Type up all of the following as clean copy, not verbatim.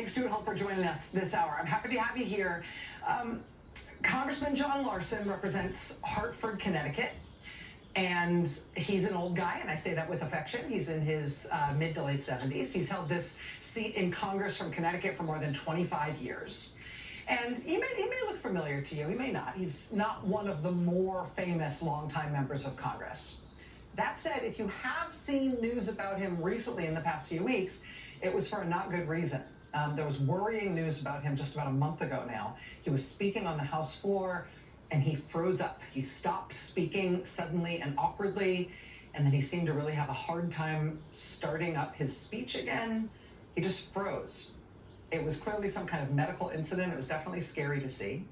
Thanks, Stuart Hull, for joining us this hour. I'm happy to have you here. Congressman John Larson represents Hartford, Connecticut, and he's an old guy, and I say that with affection. He's in his mid to late 70s. He's held this seat in Congress from Connecticut for more than 25 years. And he may look familiar to you, he may not. He's not one of the more famous longtime members of Congress. That said, if you have seen news about him recently in the past few weeks, it was for a not good reason. There was worrying news about him just about a month ago now. He was speaking on the House floor and he froze up. He stopped speaking suddenly and awkwardly, and then he seemed to really have a hard time starting up his speech again. He just froze. It was clearly some kind of medical incident. It was definitely scary to see.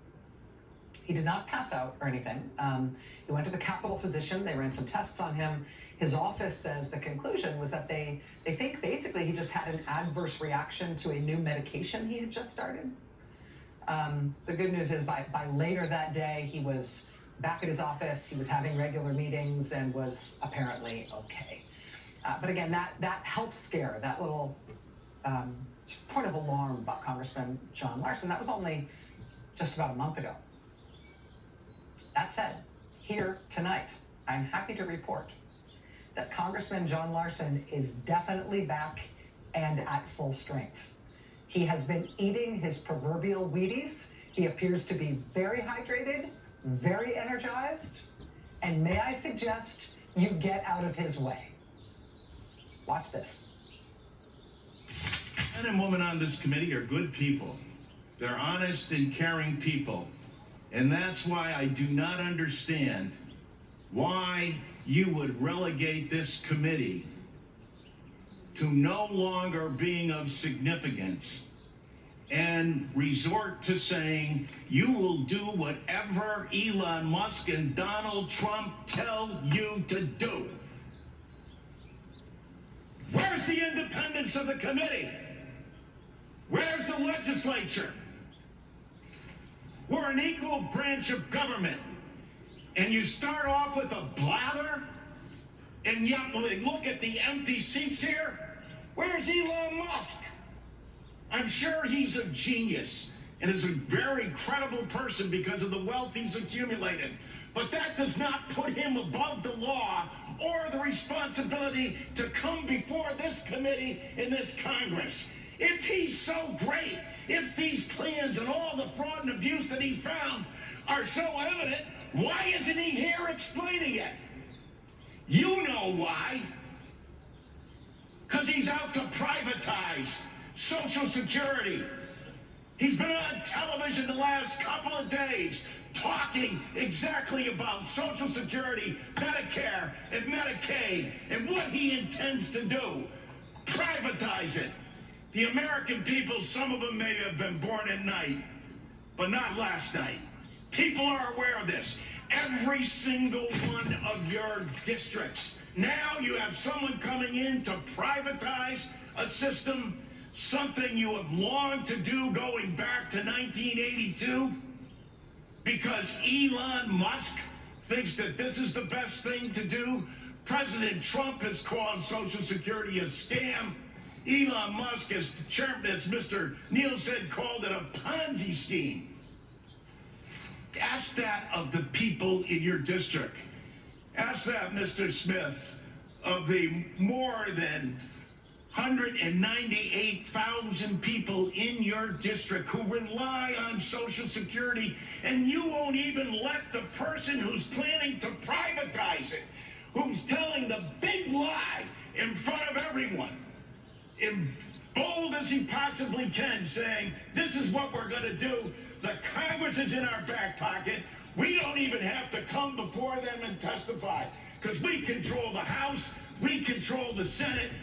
He did not pass out or anything. He went to the Capitol physician. They ran some tests on him. His office says the conclusion was that they think basically he just had an adverse reaction to a new medication he had just started. The good news is by later that day, he was back at his office. He was having regular meetings and was apparently okay. But again, that health scare, that little point of alarm about Congressman John Larson, that was only just about a month ago. That said, here tonight, I'm happy to report that Congressman John Larson is definitely back and at full strength. He has been eating his proverbial Wheaties. He appears to be very hydrated, very energized, and may I suggest you get out of his way. Watch this. Men and women on this committee are good people. They're honest and caring people. And that's why I do not understand why you would relegate this committee to no longer being of significance and resort to saying you will do whatever Elon Musk and Donald Trump tell you to do. Where's the independence of the committee? Where's the legislature? We're an equal branch of government. And you start off with a blather, and yet when they look at the empty seats here, where's Elon Musk? I'm sure he's a genius and is a very credible person because of the wealth he's accumulated. But that does not put him above the law or the responsibility to come before this committee in this Congress. If he's so great, if these plans and all the fraud and abuse that he found are so evident, why isn't he here explaining it? You know why. Because he's out to privatize Social Security. He's been on television the last couple of days talking exactly about Social Security, Medicare, and Medicaid, and what he intends to do. Privatize it. The American people, some of them may have been born at night, but not last night. People are aware of this. Every single one of your districts. Now you have someone coming in to privatize a system, something you have longed to do going back to 1982, because Elon Musk thinks that this is the best thing to do. President Trump has called Social Security a scam. Elon Musk, as the chairman, as Mr. Neal said, called it a Ponzi scheme. Ask that of the people in your district. Ask that, Mr. Smith, of the more than 198,000 people in your district who rely on Social Security, and you won't even let the person who's planning to privatize it, who's telling the big lie in front of everyone, in bold as he possibly can, saying, this is what we're going to do. The Congress is in our back pocket. We don't even have to come before them and testify, because we control the House, we control the Senate,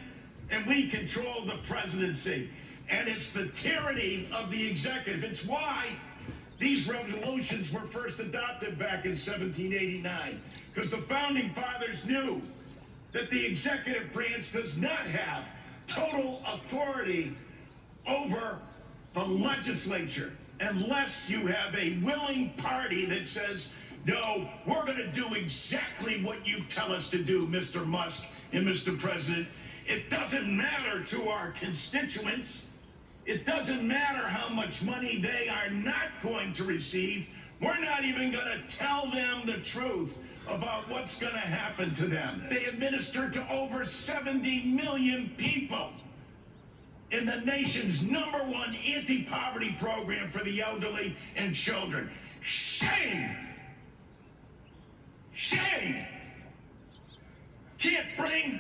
and we control the presidency. And it's the tyranny of the executive. It's why these resolutions were first adopted back in 1789, because the founding fathers knew that the executive branch does not have total authority over the legislature unless you have a willing party that says, no, we're going to do exactly what you tell us to do, Mr. Musk and Mr. President. It doesn't matter to our constituents. It doesn't matter how much money they are not going to receive. We're not even going to tell them the truth about what's going to happen to them. They administer to over 70 million people in the nation's #1 anti-poverty program for the elderly and children. Shame! Shame! Can't bring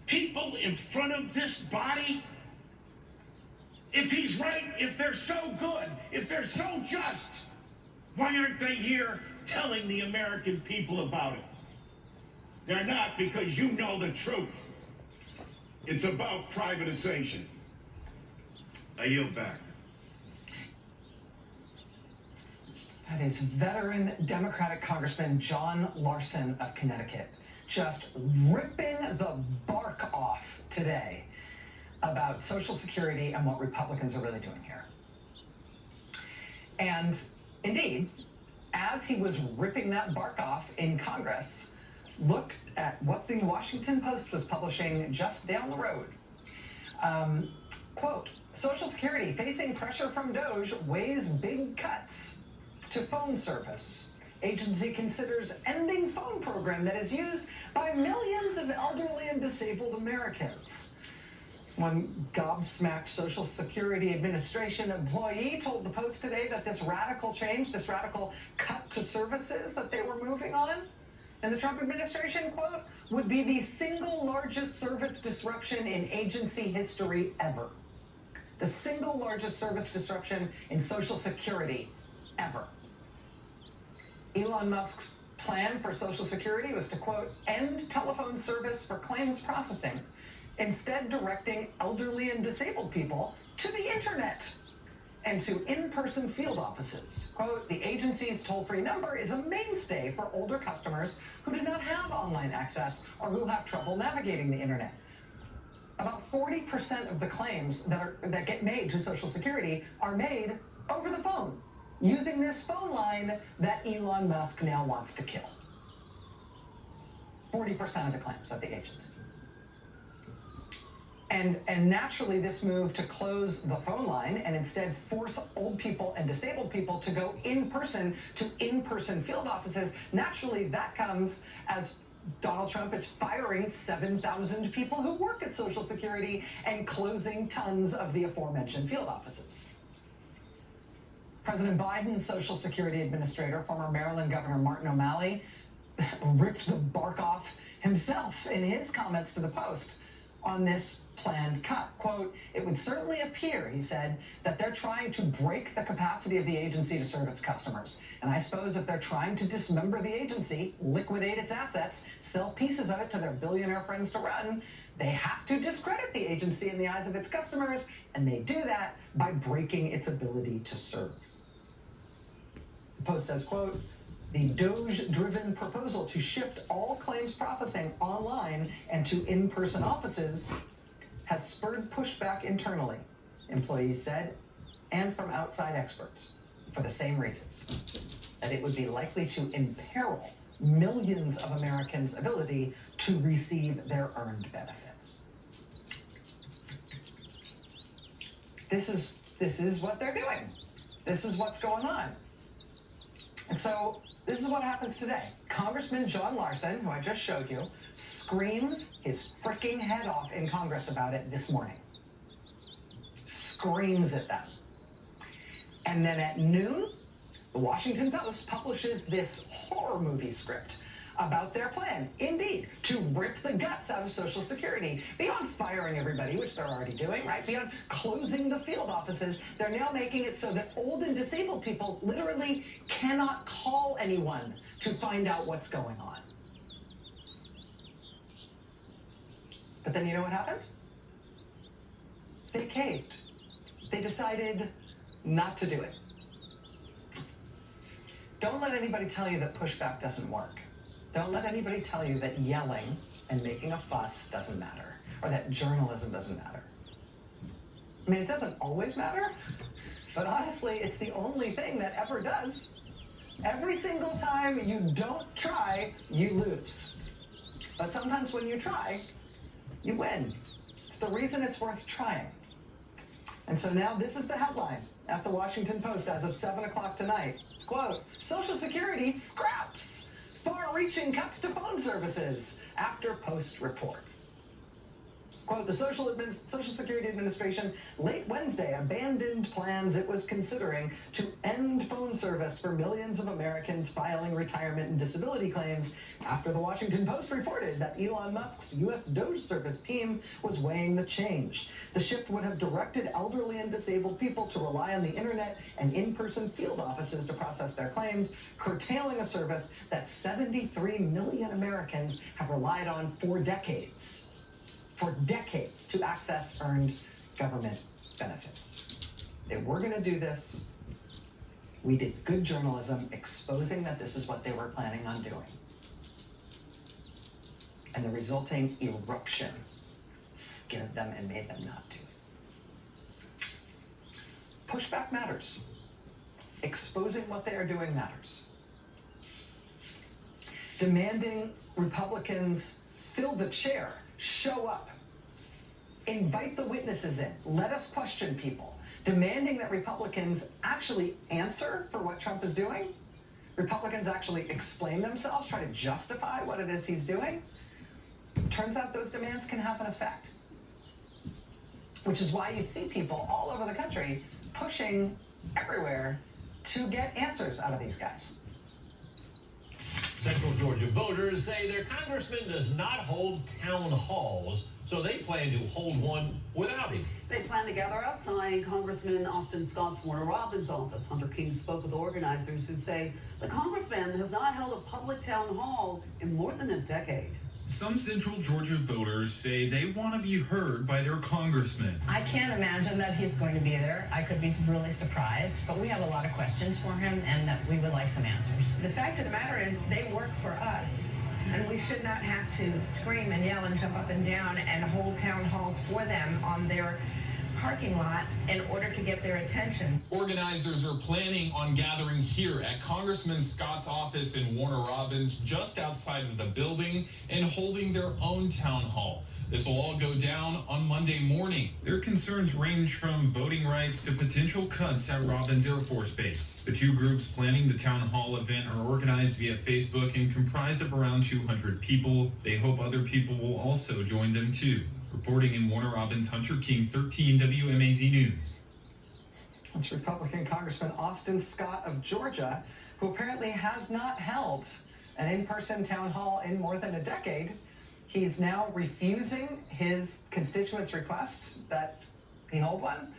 people in front of this body? If he's right, if they're so good, if they're so just, why aren't they here telling the American people about it? They're not, because you know the truth. It's about privatization. I yield back. That is veteran Democratic Congressman John Larson of Connecticut, just ripping the bark off today about Social Security and what Republicans are really doing here. And indeed, as he was ripping that bark off in Congress, look at what the Washington Post was publishing just down the road. Quote, Social Security facing pressure from DOJ weighs big cuts to phone service. Agency considers ending phone program that is used by millions of elderly and disabled Americans. One gobsmacked Social Security Administration employee told the Post today that this radical change, this radical cut to services that they were moving on in the Trump administration, quote, would be the single largest service disruption in agency history ever. The single largest service disruption in Social Security ever. Elon Musk's plan for Social Security was to, quote, end telephone service for claims processing, instead directing elderly and disabled people to the internet and to in-person field offices. Quote, the agency's toll-free number is a mainstay for older customers who do not have online access or who have trouble navigating the internet. About 40% of the claims that get made to Social Security are made over the phone, using this phone line that Elon Musk now wants to kill. 40% of the claims at the agency. And naturally, this move to close the phone line and instead force old people and disabled people to go in person to in-person field offices, naturally that comes as Donald Trump is firing 7,000 people who work at Social Security and closing tons of the aforementioned field offices. President Biden's Social Security Administrator, former Maryland Governor Martin O'Malley, ripped the bark off himself in his comments to the Post on this planned cut. Quote, it would certainly appear, he said, that they're trying to break the capacity of the agency to serve its customers. And I suppose if they're trying to dismember the agency, liquidate its assets, sell pieces of it to their billionaire friends to run, they have to discredit the agency in the eyes of its customers, and they do that by breaking its ability to serve. The Post says, quote, the DOJ-driven proposal to shift all claims processing online and to in-person offices has spurred pushback internally, employees said, and from outside experts, for the same reasons, that it would be likely to imperil millions of Americans' ability to receive their earned benefits. This is what they're doing. This is what's going on. And so this is what happens today. Congressman John Larson, who I just showed you, screams his freaking head off in Congress about it this morning. Screams at them. And then at noon, the Washington Post publishes this horror movie script about their plan, indeed, to rip the guts out of Social Security. Beyond firing everybody, which they're already doing, right? Beyond closing the field offices, they're now making it so that old and disabled people literally cannot call anyone to find out what's going on. But then you know what happened? They caved. They decided not to do it. Don't let anybody tell you that pushback doesn't work. Don't let anybody tell you that yelling and making a fuss doesn't matter, or that journalism doesn't matter. I mean, it doesn't always matter, but honestly, it's the only thing that ever does. Every single time you don't try, you lose. But sometimes when you try, you win. It's the reason it's worth trying. And so now this is the headline at the Washington Post as of 7 o'clock tonight. Quote, Social Security scraps far-reaching cuts to phone services after Post report. Quote, the Social Security Administration late Wednesday abandoned plans it was considering to end phone service for millions of Americans filing retirement and disability claims after the Washington Post reported that Elon Musk's U.S. Doge service team was weighing the change. The shift would have directed elderly and disabled people to rely on the internet and in-person field offices to process their claims, curtailing a service that 73 million Americans have relied on for decades to access earned government benefits. They were going to do this. We did good journalism exposing that this is what they were planning on doing. And the resulting eruption scared them and made them not do it. Pushback matters. Exposing what they are doing matters. Demanding Republicans fill the chair, show up, invite the witnesses in, let us question people, demanding that Republicans actually answer for what Trump is doing, Republicans actually explain themselves, try to justify what it is he's doing. Turns out those demands can have an effect, which is why you see people all over the country pushing everywhere to get answers out of these guys. Central Georgia voters say their congressman does not hold town halls, so they plan to hold one without him. They plan to gather outside Congressman Austin Scott's Warner Robins office. Hunter King spoke with organizers who say the congressman has not held a public town hall in more than a decade. Some Central Georgia voters say they want to be heard by their congressman. I can't imagine that he's going to be there. I could be really surprised, but we have a lot of questions for him and that we would like some answers. The fact of the matter is they work for us, and we should not have to scream and yell and jump up and down and hold town halls for them on their parking lot in order to get their attention. Organizers are planning on gathering here at Congressman Scott's office in Warner Robins, just outside of the building, and holding their own town hall. This will all go down on Monday morning. Their concerns range from voting rights to potential cuts at Robins Air Force Base. The two groups planning the town hall event are organized via Facebook and comprised of around 200 people. They hope other people will also join them too. Reporting in Warner Robins, Hunter King, 13 WMAZ News. That's Republican Congressman Austin Scott of Georgia, who apparently has not held an in-person town hall in more than a decade. He's now refusing his constituents' requests that he hold one.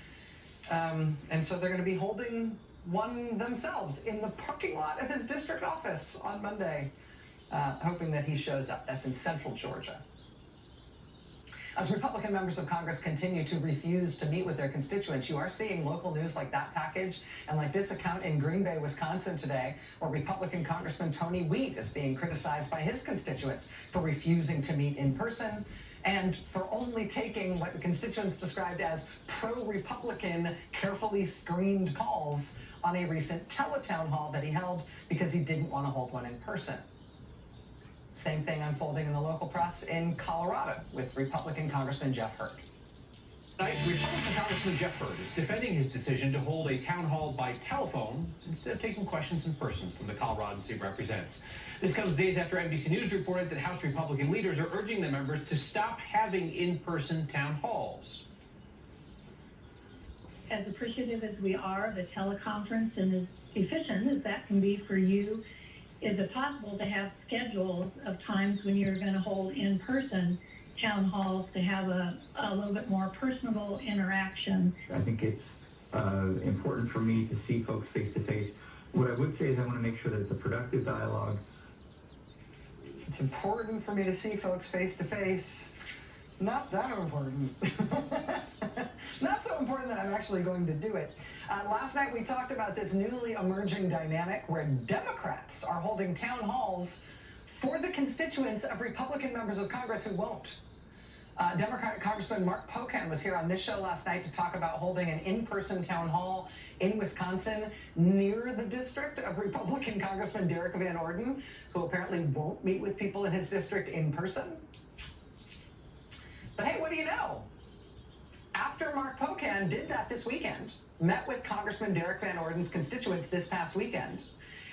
And so they're going to be holding one themselves in the parking lot of his district office on Monday, hoping that he shows up. That's in Central Georgia. As Republican members of Congress continue to refuse to meet with their constituents, you are seeing local news like that package and like this account in Green Bay, Wisconsin today, where Republican Congressman Tony Wheat is being criticized by his constituents for refusing to meet in person and for only taking what the constituents described as pro-Republican, carefully screened calls on a recent teletown hall that he held because he didn't want to hold one in person. Same thing unfolding in the local press in Colorado with Republican Congressman Jeff Hurd. Tonight, Republican Congressman Jeff Hurd is defending his decision to hold a town hall by telephone instead of taking questions in person from the Coloradans he represents. This comes days after NBC News reported that House Republican leaders are urging their members to stop having in-person town halls. As appreciative as we are of the teleconference and as efficient as that can be for you, is it possible to have schedules of times when you're going to hold in-person town halls to have a little bit more personable interaction? I think it's important for me to see folks face to face. What I would say is I want to make sure that it's a productive dialogue. It's important for me to see folks face to face. Not that important. Not so important that I'm actually going to do it. Last night we talked about this newly emerging dynamic where Democrats are holding town halls for the constituents of Republican members of Congress who won't. Democratic Congressman Mark Pocan was here on this show last night to talk about holding an in-person town hall in Wisconsin near the district of Republican Congressman Derek Van Orden, who apparently won't meet with people in his district in person. But hey, what do you know? after Mark Pocan did that this weekend, met with Congressman Derek Van Orden's constituents this past weekend,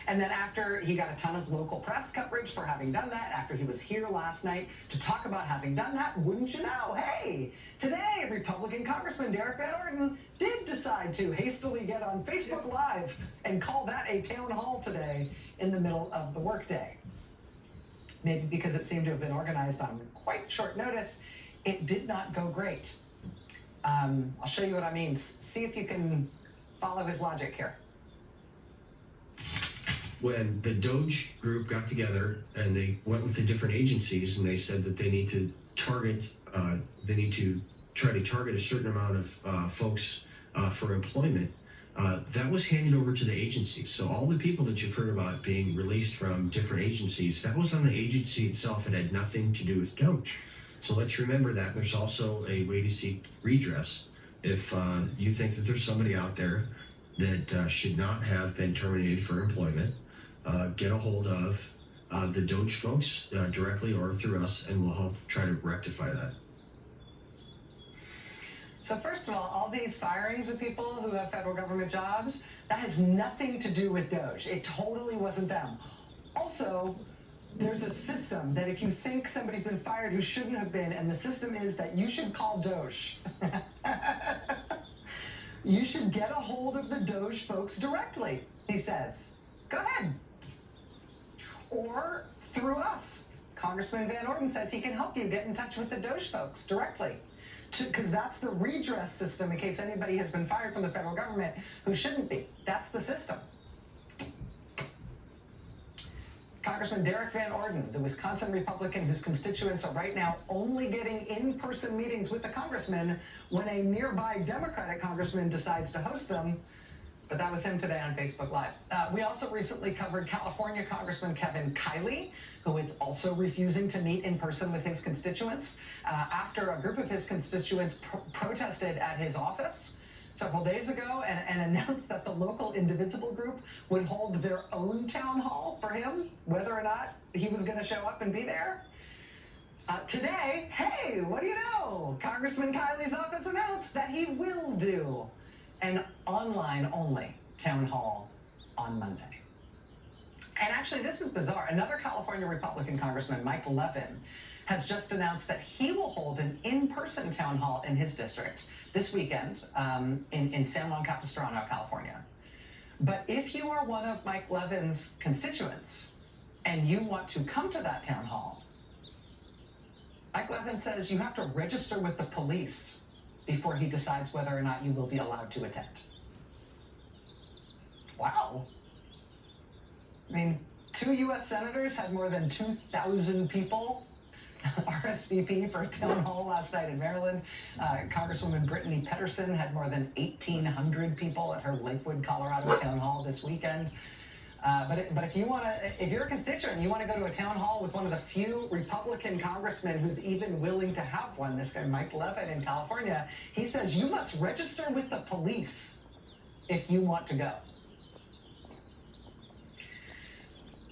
and then after he got a ton of local press coverage for having done that, after he was here last night to talk about having done that, wouldn't you know, hey, today Republican Congressman Derek Van Orden did decide to hastily get on Facebook Live and call that a town hall today in the middle of the workday. Maybe because it seemed to have been organized on quite short notice, it did not go great. I'll show you what I mean. See if you can follow his logic here. When the Doge group got together and they went with the different agencies and they said that they need to target, they need to try to target a certain amount of folks for employment, that was handed over to the agencies. So all the people that you've heard about being released from different agencies, that was on the agency itself. It had nothing to do with Doge. So let's remember that. There's also a way to seek redress. If you think that there's somebody out there that should not have been terminated for employment, get a hold of the Doge folks directly or through us, and we'll help try to rectify that. So first of all these firings of people who have federal government jobs, that has nothing to do with Doge. It totally wasn't them. Also, there's a system that if you think somebody's been fired who shouldn't have been, and the system is that you should call Doge. You should get a hold of the Doge folks directly, he says. Go ahead. Or through us. Congressman Van Orden says he can help you get in touch with the Doge folks directly. Because that's the redress system in case anybody has been fired from the federal government who shouldn't be. That's the system. Congressman Derek Van Orden, the Wisconsin Republican whose constituents are right now only getting in-person meetings with the congressman when a nearby Democratic congressman decides to host them. But that was him today on Facebook Live. We also recently covered California Congressman Kevin Kiley, who is also refusing to meet in person with his constituents after a group of his constituents protested at his office several days ago and announced that the local Indivisible group would hold their own town hall for him, whether or not he was going to show up and be there. Today, hey, what do you know? Congressman Kiley's office announced that he will do an online-only town hall on Monday. And actually, this is bizarre. Another California Republican Congressman, Mike Levin, has just announced that he will hold an in-person town hall in his district this weekend in San Juan Capistrano, California. But if you are one of Mike Levin's constituents and you want to come to that town hall, Mike Levin says you have to register with the police before he decides whether or not you will be allowed to attend. Wow. I mean, 2 U.S. senators had more than 2,000 people RSVP for a town hall last night in Maryland. Congresswoman Brittany Petterson had more than 1,800 people at her Lakewood, Colorado town hall this weekend. But if you're a constituent and you want to go to a town hall with one of the few Republican congressmen who's even willing to have one, this guy Mike Levin in California, he says you must register with the police if you want to go.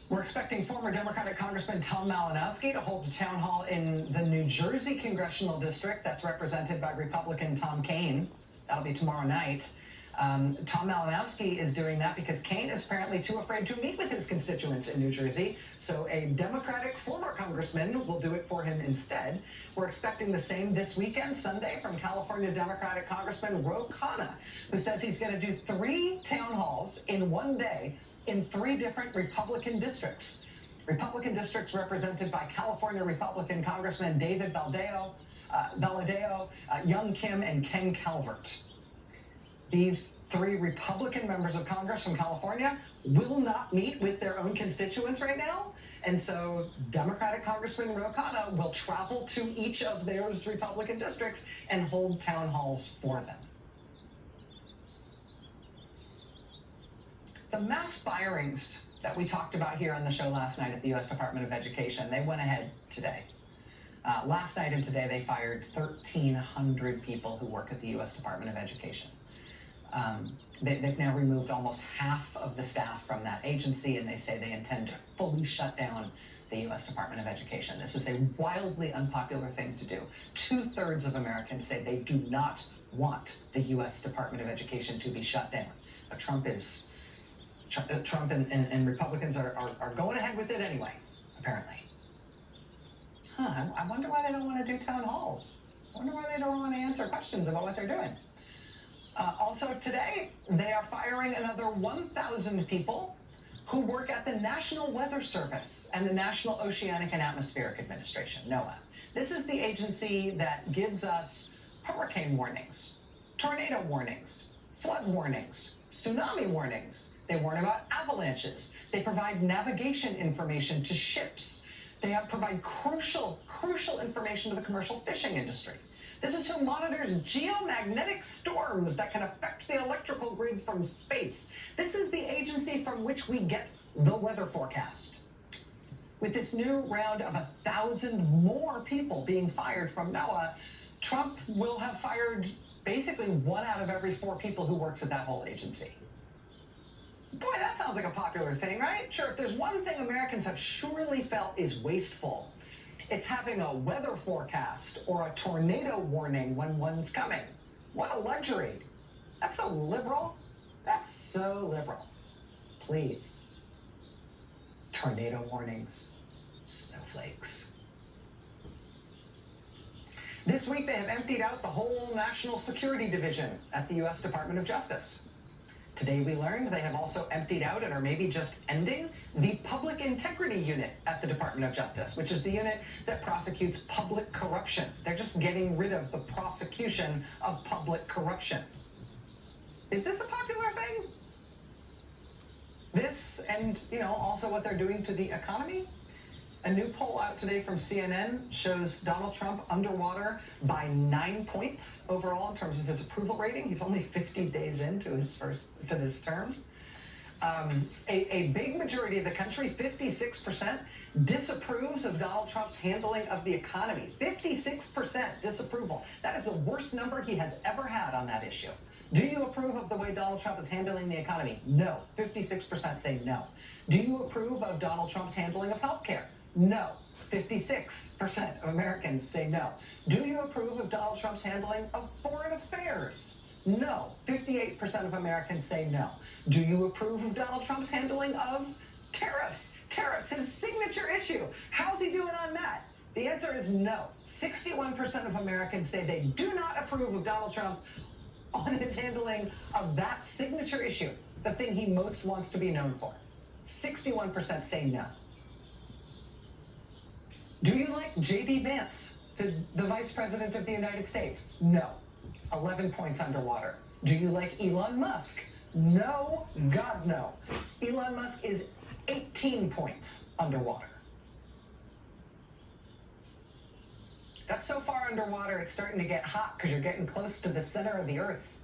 We're expecting former Democratic Congressman Tom Malinowski to hold a town hall in the New Jersey congressional district that's represented by Republican Tom Kean. That'll be tomorrow night. Tom Malinowski is doing that because Kean is apparently too afraid to meet with his constituents in New Jersey, so a Democratic former congressman will do it for him instead. We're expecting the same this weekend, Sunday, from California Democratic Congressman Ro Khanna, who says he's going to do 3 town halls in one day in 3 different Republican districts. Republican districts represented by California Republican Congressman David Valadao, Young Kim, and Ken Calvert. These 3 Republican members of Congress from California will not meet with their own constituents right now. And so Democratic Congressman Ro Khanna will travel to each of those Republican districts and hold town halls for them. The mass firings that we talked about here on the show last night at the U.S. Department of Education, they went ahead today. Last night and today, they fired 1,300 people who work at the U.S. Department of Education. They've now removed almost half of the staff from that agency, and they say they intend to fully shut down the U.S. Department of Education. This is a wildly unpopular thing to do. 2/3 of Americans say they do not want the U.S. Department of Education to be shut down. But Trump and Republicans are going ahead with it anyway, apparently. I wonder why they don't want to do town halls. I wonder why they don't want to answer questions about what they're doing. Also today, they are firing another 1,000 people who work at the National Weather Service and the National Oceanic and Atmospheric Administration, NOAA. This is the agency that gives us hurricane warnings, tornado warnings, flood warnings, tsunami warnings. They warn about avalanches. They provide navigation information to ships. They provide crucial information to the commercial fishing industry. This is who monitors geomagnetic storms that can affect the electrical grid from space. This is the agency from which we get the weather forecast. With this new round of 1,000 more people being fired from NOAA, Trump will have fired basically 1 out of every 4 people who works at that whole agency. Boy, that sounds like a popular thing, right? Sure, if there's one thing Americans have surely felt is wasteful, it's having a weather forecast or a tornado warning when one's coming. What a luxury. That's so liberal. That's so liberal. Please. Tornado warnings. Snowflakes. This week, they have emptied out the whole National Security Division at the U.S. Department of Justice. Today, we learned they have also emptied out, and are maybe just ending, the Public Integrity Unit at the Department of Justice, which is the unit that prosecutes public corruption. They're just getting rid of the prosecution of public corruption. Is this a popular thing? This, and also what they're doing to the economy? A new poll out today from CNN shows Donald Trump underwater by 9 points overall in terms of his approval rating. He's only 50 days into his term. A big majority of the country, 56%, disapproves of Donald Trump's handling of the economy. 56% disapproval. That is the worst number he has ever had on that issue. Do you approve of the way Donald Trump is handling the economy? No. 56% say no. Do you approve of Donald Trump's handling of healthcare? No. 56% of Americans say no. Do you approve of Donald Trump's handling of foreign affairs? No. 58% of Americans say no. Do you approve of Donald Trump's handling of tariffs? Tariffs, his signature issue. How's he doing on that? The answer is no. 61% of Americans say they do not approve of Donald Trump on his handling of that signature issue, the thing he most wants to be known for. 61% say no. Do you like J.D. Vance, the Vice President of the United States? No. 11 points underwater. Do you like Elon Musk? No. God, no. Elon Musk is 18 points underwater. That's so far underwater, it's starting to get hot because you're getting close to the center of the Earth.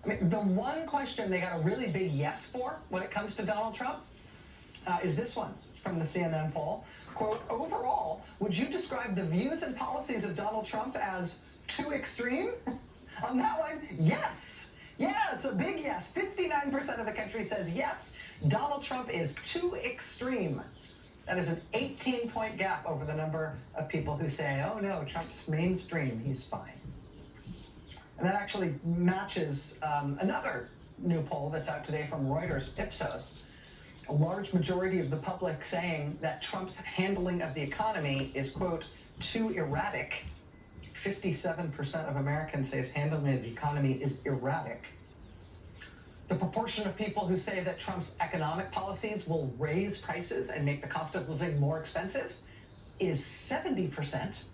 I mean, the one question they got a really big yes for when it comes to Donald Trump is this one from the CNN poll. Quote, overall, would you describe the views and policies of Donald Trump as too extreme? On that one, yes. Yes, a big yes. 59% of the country says yes, Donald Trump is too extreme. That is an 18-point gap over the number of people who say, oh no, Trump's mainstream, he's fine. And that actually matches another new poll that's out today from Reuters Ipsos. A large majority of the public saying that Trump's handling of the economy is, quote, too erratic. 57% of Americans say his handling of the economy is erratic. The proportion of people who say that Trump's economic policies will raise prices and make the cost of living more expensive is 70%.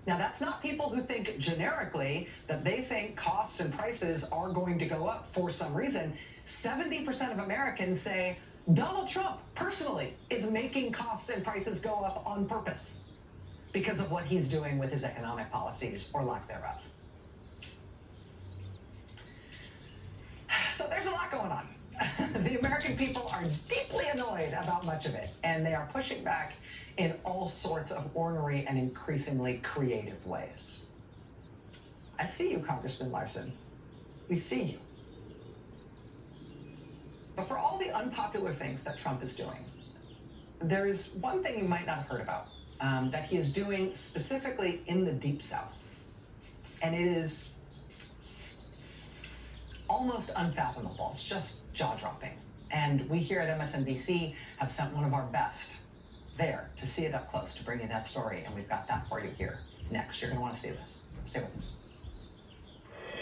Now, that's not people who think generically that they think costs and prices are going to go up for some reason. 70% of Americans say Donald Trump, personally, is making costs and prices go up on purpose because of what he's doing with his economic policies or lack thereof. So there's a lot going on. The American people are deeply annoyed about much of it, and they are pushing back in all sorts of ornery and increasingly creative ways. I see you, Congressman Larson. We see you. But for all the unpopular things that Trump is doing, there is one thing you might not have heard about that he is doing specifically in the Deep South. And it is almost unfathomable. It's just jaw-dropping. And we here at MSNBC have sent one of our best there to see it up close, to bring you that story. And we've got that for you here next. You're going to want to see this. Stay with us.